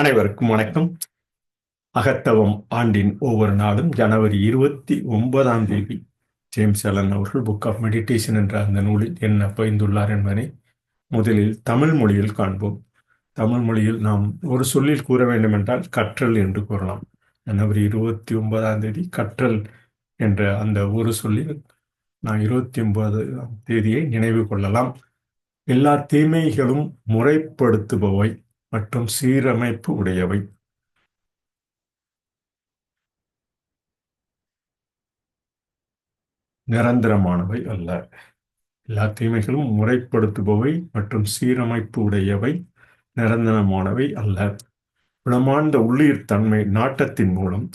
அனைவருக்கும் வணக்கம். அகத்தவம் ஆண்டின் ஒவ்வொரு நாளும் ஜனவரி 29 ஜேம்ஸ் அலன் அவர்கள் புக் ஆஃப் மெடிடேஷன் என்ற அந்த நூலில் என்ன பகிர்ந்துள்ளார் என்பதை முதலில் தமிழ் மொழியில் காண்போம். தமிழ் மொழியில் நாம் ஒரு சொல்லில் கூற வேண்டும் என்றால் கற்றல் என்று கூறலாம். ஜனவரி 29 கற்றல் என்ற அந்த ஒரு சொல்லில் நான் 29 நினைவு கொள்ளலாம். எல்லா தீமைகளும் முறைப்படுத்துபவை மற்றும் சீரமைப்பு உடையவை. நிரந்தரமானவை அல்ல. எல்லா தீமைகளும் முறைப்படுத்துபவை மற்றும் சீரமைப்பு உடையவை, நிரந்தரமானவை அல்ல. குணமார்ந்த உள்ளீர் தன்மை நாட்டத்தின் மூலம்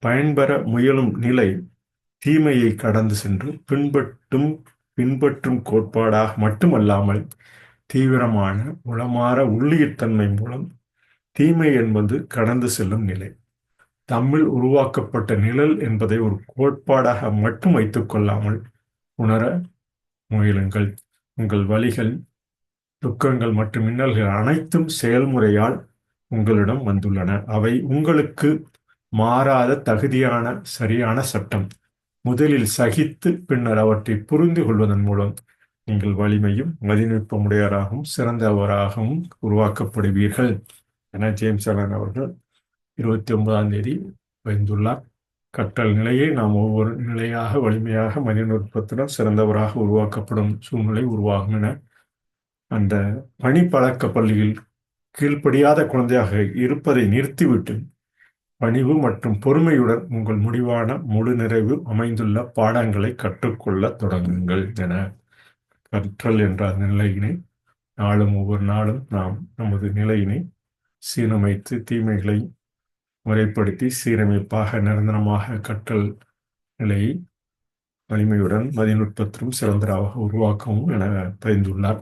பயன்பெற முயலும் நிலை தீமையை கடந்து சென்று பின்பற்றும் கோட்பாடாக மட்டுமல்லாமல் தீவிரமான உளமாற உள்ளீர் தன்மை மூலம் தீமை என்பது கடந்து செல்லும் நிலை. தம்மில் உருவாக்கப்பட்ட நிழல் என்பதை ஒரு கோட்பாடாக மட்டும் வைத்துக் கொள்ளாமல் உணர முயலுங்கள். உங்கள் வலிகள், துக்கங்கள் மற்றும் இன்னல்கள் அனைத்தும் செயல்முறையால் உங்களிடம் வந்துள்ளன. அவை உங்களுக்கு மாறாத தகுதியான சரியான சட்டம். முதலில் சகித்து பின்னர் அவற்றை புரிந்து கொள்வதன் மூலம் நீங்கள் வலிமையும் மதிநுட்பமுடையவராகவும் சிறந்தவராகவும் உருவாக்கப்படுவீர்கள் என ஜேம்ஸ் அலன் அவர்கள் 29 பகிர்ந்துள்ளார். கற்றல் நிலையை நாம் ஒவ்வொரு நிலையாக வலிமையாக மதிநுட்பத்துடன் சிறந்தவராக உருவாக்கப்படும் சூழ்நிலை உருவாகும் என அந்த பணிப்பழக்க பள்ளியில் கீழ்ப்படியாத குழந்தையாக இருப்பதை நிறுத்திவிட்டு பணிவு மற்றும் பொறுமையுடன் உங்கள் முடிவான முழு நிறைவு அமைந்துள்ள பாடங்களை கற்றுக்கொள்ள தொடங்குங்கள் என கற்றல் என்ற அந்த நிலையினை ஒவ்வொரு நாளும் நாம் நமது நிலையினை சீரமைத்து தீமைகளை முறைப்படுத்தி சீரமைப்பாக நிரந்தரமாக கற்றல் நிலையை வலிமையுடன் மதிநுட்பத்திலும் சிறந்தராக உருவாக்கவும் என பகிர்ந்துள்ளார்.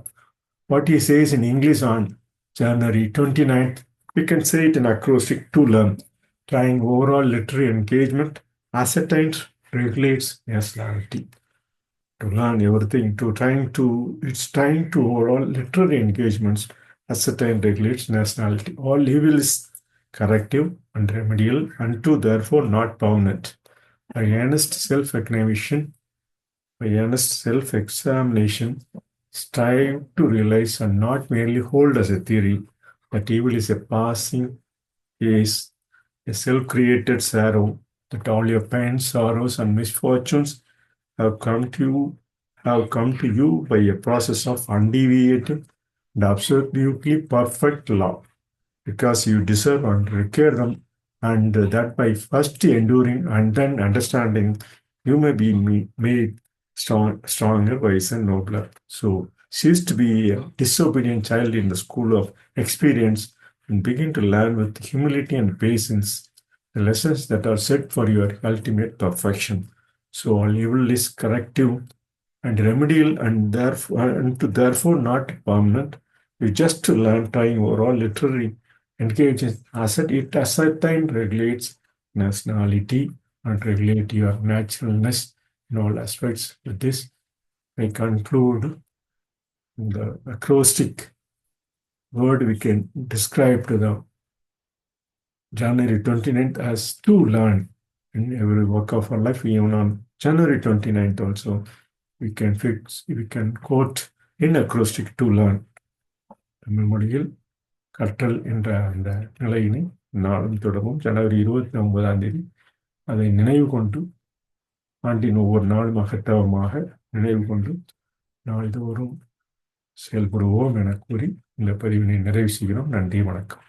What he says in English on January 29th, we can say it in acrostic: to learn, trying overall literary engagement, ascertains, regulates nationality. To learn everything, it's trying to overall literary engagements, ascertain, regulates nationality. All evil is corrective and remedial, unto therefore not permanent. By earnest self-examination, strive to realize and not merely hold as a theory that evil is a passing phase, a self-created sorrow, that all your pains, sorrows, and misfortunes have come to you by a process of undeviating and absolutely perfect love, because you deserve and require them, and that by first enduring and then understanding, you may be made stronger, wiser, and nobler. So cease to be a disobedient child in the school of experience and begin to learn with humility and patience the lessons that are set for your ultimate perfection. So all evil is corrective and remedial, and therefore not permanent. You just learn trying overall literary engagement it ascertain, regulates nationality and regulate your naturalness in all aspects. With this, I conclude the acrostic word we can describe to the January 29th as to learn in every walk of our life. Even on January 29th also, we can quote in acrostic to learn. Tamil மொழியில் கற்றல் என்ற அந்த நிலையினை நாளும் தொடரும். ஜனவரி 29 அதை நினைவு கொண்டு ஆண்டின் ஒவ்வொரு நாளும் அகத்தவமாக நினைவு கொண்டு நாள்தோறும் செயல்படுவோம் என கூறி இந்த பதிவினை நிறைவு செய்கிறோம். நன்றி, வணக்கம்.